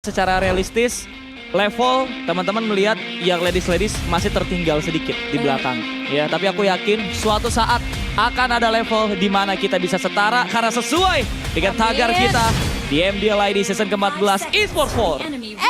Secara realistis, level teman-teman melihat yang ladies masih tertinggal sedikit di belakang. Ya, tapi aku yakin suatu saat akan ada level di mana kita bisa setara karena sesuai dengan tagar kita di MDLI di season ke-14 eSport 4.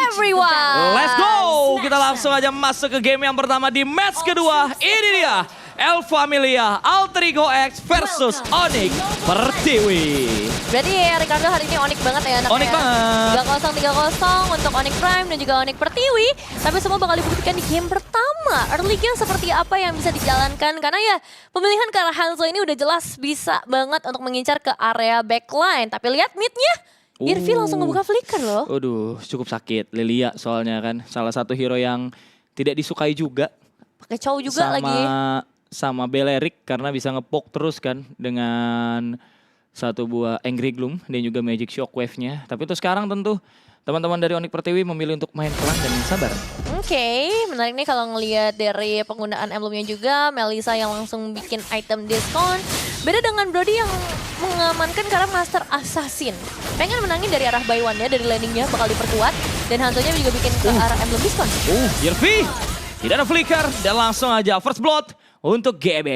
Everyone! Let's go! Kita langsung aja masuk ke game yang pertama di match kedua. Ini dia, El Familia Alter Ego X versus Onyx Pertiwi. Berarti ya Ricardo hari ini Onyx banget ya anaknya. Onyx banget. 3-0 untuk Onyx Prime dan juga Onyx Pertiwi. Tapi semua bakal dibuktikan di game pertama. Early game seperti apa yang bisa dijalankan. Karena ya pemilihan ke arah Hanzo ini udah jelas bisa banget untuk mengincar ke area backline. Tapi lihat midnya. Irvi langsung ngebuka flicker loh. Waduh, cukup sakit. Lilia soalnya kan salah satu hero yang tidak disukai juga. Pakai cow juga lagi. Sama Belerik karena bisa ngepok terus kan dengan satu buah Angry Gloom dan juga Magic Shockwave-nya. Tapi untuk sekarang tentu teman-teman dari Onyx Pertiwi memilih untuk main pelan dan sabar. Oke, menarik nih kalau ngelihat dari penggunaan emblemnya juga. Melissa yang langsung bikin item diskon. Beda dengan Brody yang mengamankan karena Master Assassin. Pengen menangin dari arah buy one-nya, dari landing-nya bakal diperkuat. Dan Hanzo-nya juga bikin ke arah emblem diskon. Irvi, tidak ada flicker dan langsung aja first blood untuk GB.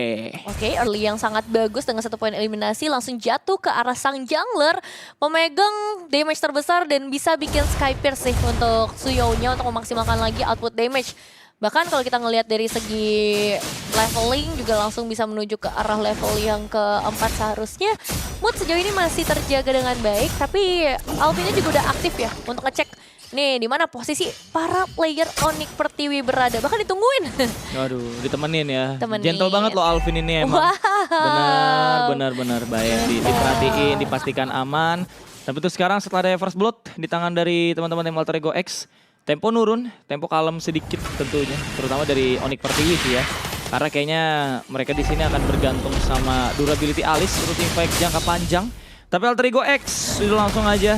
Oke, early yang sangat bagus dengan 1 poin eliminasi langsung jatuh ke arah sang jungler. Memegang damage terbesar dan bisa bikin Sky Pierce sih untuk Suyo-nya untuk memaksimalkan lagi output damage. Bahkan kalau kita ngelihat dari segi leveling juga langsung bisa menuju ke arah level yang keempat seharusnya. Mood sejauh ini masih terjaga dengan baik, tapi Alvinnya juga udah aktif ya untuk ngecek nih di mana posisi para player Onyx Pertiwi berada. Bahkan ditungguin. Waduh, ditemenin ya. Temenin. Gentle banget loh Alvin ini emang. Wow. Benar baik. Diperhatiin, dipastikan aman. Tapi tuh sekarang setelah ada first blood di tangan dari teman-teman tim Alter Ego X, tempo nurun, tempo kalem sedikit tentunya, terutama dari Onyx Pertiwi sih ya. Karena kayaknya mereka di sini akan bergantung sama durability Alis untuk impact jangka panjang. Tapi Alter Ego X sudah langsung aja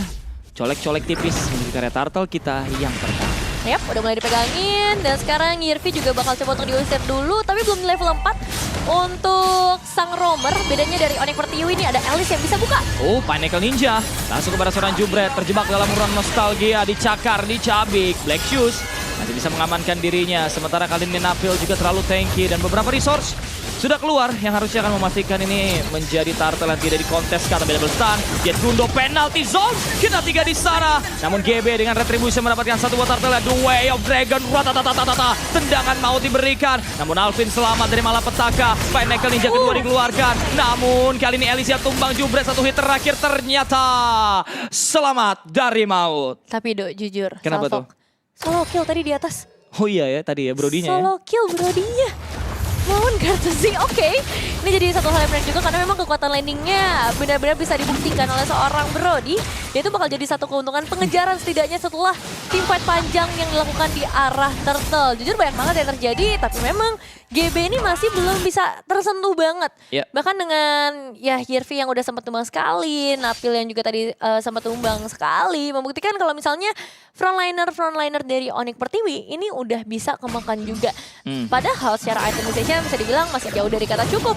colek-colek tipis menuju karya turtle kita yang pertama. Yap, udah mulai dipegangin dan sekarang Yirvi juga bakal coba untuk diusir dulu, tapi belum di level 4 untuk sang roamer. Bedanya dari Onyx Pertiwi ini ada Alice yang bisa buka. Oh, Pinnacle Ninja langsung kepada seorang Jubret, terjebak dalam ruang nostalgia, dicakar, dicabik. Black Shoes masih bisa mengamankan dirinya, sementara kali ini Napil juga terlalu tanky dan beberapa resource sudah keluar yang harusnya akan memastikan ini menjadi turtle yang tidak dikontes kata double stun. Jet Gundo penalty zone, kita 3 di sana. Namun GB dengan retribution mendapatkan satu buah turtle, The Way of Dragon, ratatatata, tendangan maut diberikan. Namun Alvin selamat dari malapetaka. Pinnacle Ninja kedua dikeluarkan. Namun kali ini Elysia tumbang Jubret, satu hit terakhir ternyata selamat dari maut. Tapi Dok, jujur. Kenapa tuh? Solo kill tadi di atas. Oh iya ya tadi ya Brodinya ya. Solo kill Brodinya. Lawan Courtesy, oke. Ini jadi satu hal yang menarik juga karena memang kekuatan landingnya benar-benar bisa dibuktikan oleh seorang Brody. Dia itu bakal jadi satu keuntungan pengejaran setidaknya setelah teamfight panjang yang dilakukan di arah Turtle. Jujur banyak banget yang terjadi, tapi memang GB ini masih belum bisa tersentuh banget. Yeah. Bahkan dengan ya Yirvi yang udah sempat tumbang sekali, Napil yang juga tadi sempat tumbang sekali. Membuktikan kalau misalnya frontliner dari Onyx Pertiwi ini udah bisa kemakan juga. Padahal secara itemization bisa dibilang masih jauh dari kata cukup.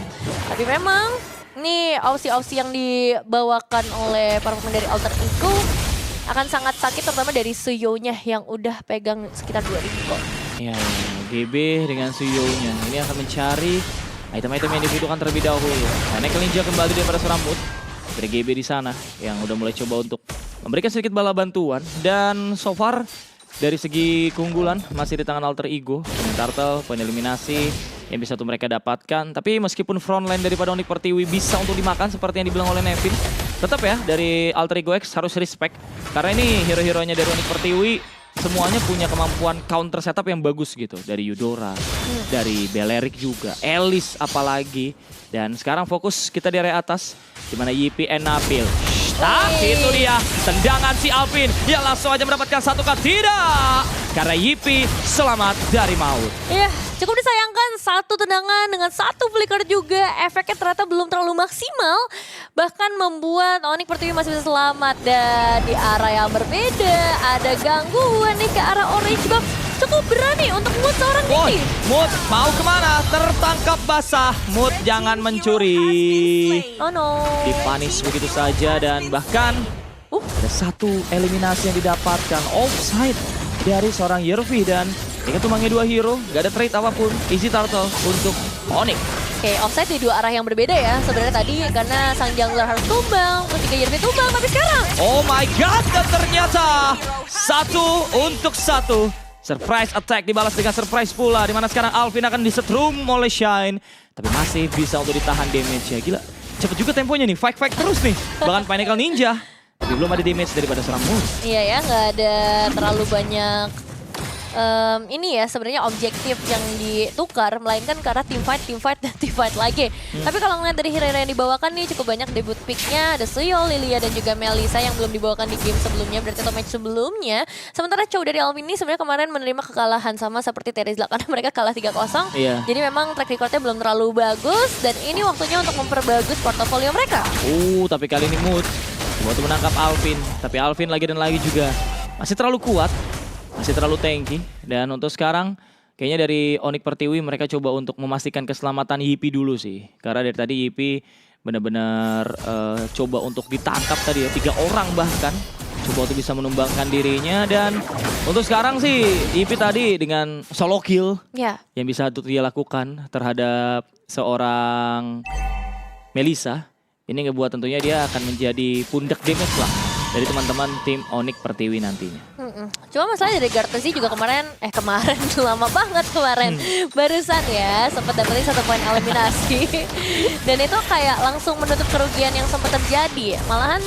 Tapi memang nih opsi-opsi yang dibawakan oleh para pemain dari Alter Ego akan sangat sakit, terutama dari Suyo-nya yang udah pegang sekitar 2000 kok. Ya, GB dengan Suyo-nya ini akan mencari item-item yang dibutuhkan terlebih dahulu. Pinnacle Ninja kembali daripada seorang mood dari GB di sana yang udah mulai coba untuk memberikan sedikit bala bantuan. Dan so far dari segi keunggulan masih di tangan Alter Ego. Turtle, poin eliminasi yang bisa tuh mereka dapatkan. Tapi meskipun frontline daripada Onyx Pertiwi bisa untuk dimakan seperti yang dibilang oleh Nevin, tetap ya dari Alter Ego X harus respect. Karena ini hero-heronya dari Onyx Pertiwi semuanya punya kemampuan counter setup yang bagus gitu. Dari Eudora, dari Belerik juga, Alice apalagi. Dan sekarang fokus kita di area atas, dimana YP and Napil. Tapi itu dia, tendangan si Alvin yang langsung aja mendapatkan satu kali. Tidak, karena YP selamat dari maut. Iya, cukup disayangkan satu tendangan dengan satu flicker juga. Efeknya ternyata belum terlalu maksimal. Bahkan membuat Onyx Pertiwi masih bisa selamat. Dan di arah yang berbeda ada gangguan nih ke arah orange buff. Cukup berani untuk Mood seorang diri. Mood mau kemana? Tertangkap basah. Mood jangan mencuri. Oh no. Dipanis begitu saja dan bahkan Ada satu eliminasi yang didapatkan, offside dari seorang Yervi. Dan ingat tumbangnya 2 hero, gak ada trade apapun. Easy turtle untuk Onyx. Oke, offside di 2 arah yang berbeda ya. Sebenarnya tadi karena sang jungler harus tumbang, terus juga Yervi tumbang, tapi sekarang Oh my god, dan ternyata 1 untuk 1. Surprise attack dibalas dengan surprise pula, dimana sekarang Alvin akan disetrum oleh Shine. Tapi masih bisa untuk ditahan damage-nya. Gila, cepet juga temponya nih, fight terus nih. Bahkan Pinnacle Ninja, tapi belum ada damage daripada seorang Moon. iya ya, nggak ada terlalu banyak ini ya sebenarnya objektif yang ditukar, melainkan karena team fight, dan team fight lagi. Tapi kalau ngeliat dari hero yang dibawakan nih cukup banyak debut picknya, ada Suyo, Lilia, dan juga Melissa yang belum dibawakan di game sebelumnya, berarti atau match sebelumnya. Sementara Chow dari Alvin ini sebenarnya kemarin menerima kekalahan sama seperti Terizla karena mereka kalah 3-0. Jadi memang track recordnya belum terlalu bagus dan ini waktunya untuk memperbagus portofolio mereka. Tapi kali ini Mood coba untuk menangkap Alvin, tapi Alvin lagi dan lagi juga masih terlalu kuat. Masih terlalu tanky. Dan untuk sekarang kayaknya dari Onyx Pertiwi mereka coba untuk memastikan keselamatan Yipi dulu sih. Karena dari tadi Yipi benar-benar coba untuk ditangkap tadi ya. 3 orang bahkan. Coba untuk bisa menumbangkan dirinya. Dan untuk sekarang sih Yipi tadi dengan solo kill yang bisa dia lakukan terhadap seorang Melissa. Ini ngebuat tentunya dia akan menjadi pundak damage lah dari teman-teman tim Onyx Pertiwi nantinya. Cuma masalah dari Gartesi juga kemarin lama banget kemarin. Barusan ya sempat dapetin 1 poin eliminasi. Dan itu kayak langsung menutup kerugian yang sempat terjadi. Malahan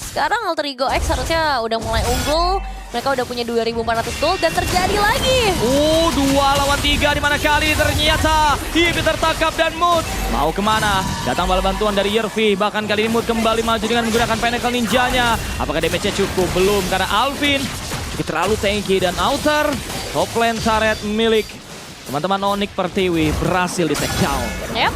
sekarang Alter Ego X harusnya udah mulai unggul. Mereka udah punya 2.400 gold dan terjadi lagi. 2 lawan 3 di mana kali ternyata Yipi tertangkap dan Mood mau kemana? Datang bala bantuan dari Yervi. Bahkan kali ini Mood kembali maju dengan menggunakan Pinnacle Ninjanya. Apakah damage-nya cukup? Belum, karena Alvin juga terlalu tanky dan outer top lane turret milik teman-teman Onyx Pertiwi berhasil di take down. Yep.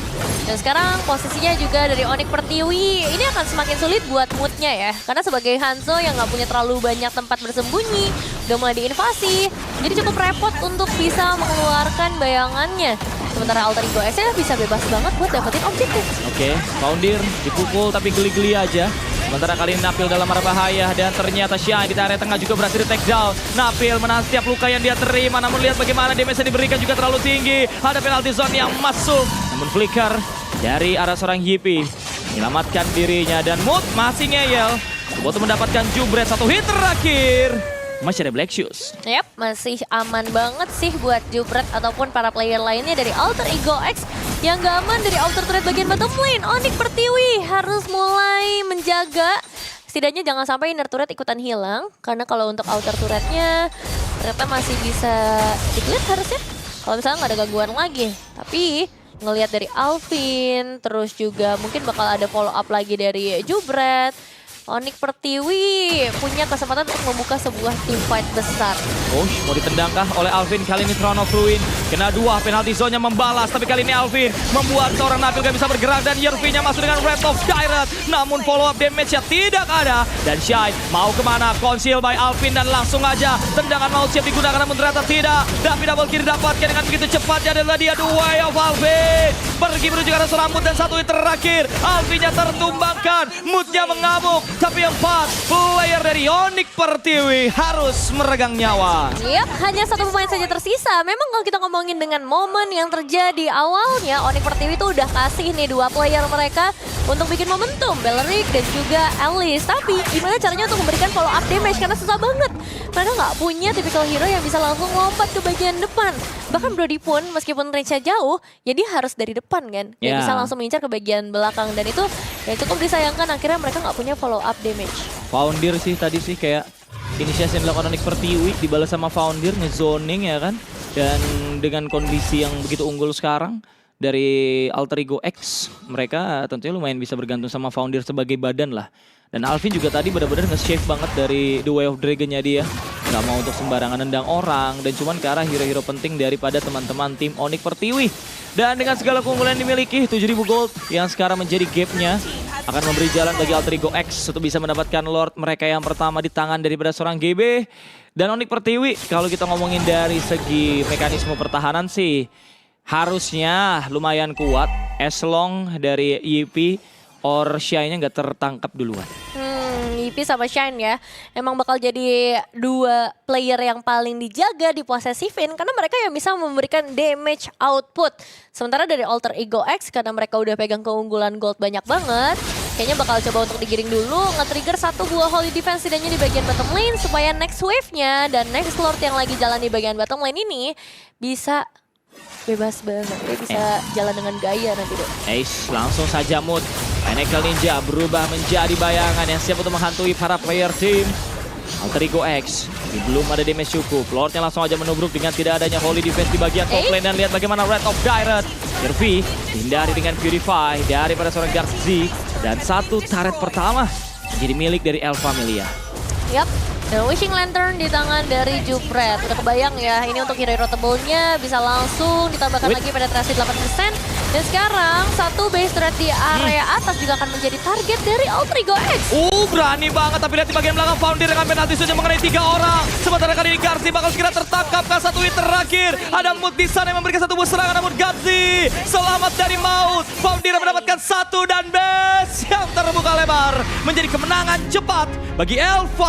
Dan sekarang posisinya juga dari Onyx Pertiwi ini akan semakin sulit buat Moodnya ya. Karena sebagai Hanzo yang nggak punya terlalu banyak tempat bersembunyi, udah mulai diinvasi. Jadi cukup repot untuk bisa mengeluarkan bayangannya. Sementara Alter Ego X-nya bisa bebas banget buat dapetin objektif. Oke, Foundir dipukul tapi geli-geli aja. Sementara kali ini Napil dalam marah bahaya dan ternyata Shine di area tengah juga berhasil di take down. Napil menahan setiap luka yang dia terima, namun lihat bagaimana damage yang diberikan juga terlalu tinggi. Ada penalti zone yang masuk, namun flicker dari arah seorang Yipi menyelamatkan dirinya dan Mood masih ngeyel untuk mendapatkan jubret 1 hit terakhir. Masih ada Black Shoes. Yap, masih aman banget sih buat Jubret ataupun para player lainnya dari Alter Ego X. Yang gak aman dari outer turret bagian bottom lane. Onyx Pertiwi harus mulai menjaga. Setidaknya jangan sampai inner turret ikutan hilang. Karena kalau untuk outer turretnya ternyata masih bisa di-clear harusnya. Kalau misalnya nggak ada gangguan lagi. Tapi ngelihat dari Alvin, terus juga mungkin bakal ada follow up lagi dari Jubret. Onyx Pertiwi punya kesempatan untuk membuka sebuah team fight besar. Mau ditendangkah oleh Alvin? Kali ini Throne of Ruin kena 2, penalti zone-nya membalas. Tapi kali ini Alvin membuat seorang Napil gak bisa bergerak. Dan Yervi-nya masuk dengan Wrath of Tyrant. Namun follow up damage-nya tidak ada. Dan Shine mau kemana? Conceal by Alvin dan langsung aja tendangan mau siap digunakan namun ternyata tidak. Tapi double kill didapatkan dengan begitu cepatnya adalah dia The Way of Alvin. Pergi menuju ke arah seorang Mood dan 1 hit terakhir. Alvin-nya tertumbangkan. Mood-nya mengamuk. Tapi yang 4 player dari Onyx Pertiwi harus meregang nyawa. Yap, hanya 1 pemain saja tersisa. Memang kalau kita ngomongin dengan momen yang terjadi awalnya, Onyx Pertiwi itu udah kasih nih 2 player mereka untuk bikin momentum, Belleric dan juga Alice. Tapi gimana caranya untuk memberikan follow up damage karena susah banget. Mereka nggak punya typical hero yang bisa langsung lompat ke bagian depan. Bahkan Brody pun meskipun range-nya jauh, jadi harus dari depan kan. Nggak bisa langsung mengincar ke bagian belakang. Dan itu ya cukup disayangkan akhirnya mereka nggak punya follow up damage. Foundir sih tadi sih kayak inisiasi yang dilakukan Onyx Pertiwi dibalas sama Foundir ngezoning ya kan. Dan dengan kondisi yang begitu unggul sekarang dari Alter Ego X, mereka tentunya lumayan bisa bergantung sama Foundir sebagai badan lah. Dan Alvin juga tadi benar-benar nge-shave banget dari The Way of Dragon-nya dia. Gak mau untuk sembarangan nendang orang dan cuman ke arah hero-hero penting daripada teman-teman tim Onyx Pertiwi. Dan dengan segala keunggulan yang dimiliki 7.000 gold yang sekarang menjadi gap-nya akan memberi jalan bagi Alter Ego X untuk bisa mendapatkan Lord mereka yang pertama di tangan daripada seorang GB. Dan Onyx Pertiwi kalau kita ngomongin dari segi mekanisme pertahanan sih harusnya lumayan kuat as long dari Yipi or Shine-nya nggak tertangkap duluan. MVP sama Shine ya. Emang bakal jadi dua player yang paling dijaga di posesifin karena mereka yang bisa memberikan damage output. Sementara dari Alter Ego X karena mereka udah pegang keunggulan gold banyak banget, kayaknya bakal coba untuk digiring dulu, nge-trigger satu buah Holy Defense setidaknya di bagian bottom lane supaya next wave-nya dan next Lord yang lagi jalan di bagian bottom lane ini bisa bebas banget, dia bisa jalan dengan gaya nanti deh. Ace langsung saja mood. Pinnacle Ninja berubah menjadi bayangan yang siap untuk menghantui para player tim Alter Ego X. Belum ada damage cukup. Lordnya langsung aja menubruk dengan tidak adanya Holy Defense di bagian top lane. Dan lihat bagaimana Red of Direct. Kirby dihindari dengan Purify daripada seorang Dark Z. Dan satu turret pertama menjadi milik dari El Familia. Yap. Dan Wishing Lantern di tangan dari Jupret. Udah kebayang ya, ini untuk hero rotable-nya bisa langsung ditambahkan lagi penetrasi 8%. Dan sekarang satu base turret di area atas juga akan menjadi target dari Alter Ego X. Berani banget, tapi lihat di bagian belakang Foundir dengan penalti sudah mengenai 3 orang. Sementara kali ini Garzi bakal segera tertangkap ke satu hit terakhir. Ada Mood di sana yang memberikan satu buah serangan, namun Garzi selamat dari maut. Foundir mendapatkan satu dan base yang terbuka lebar menjadi kemenangan cepat bagi Elva.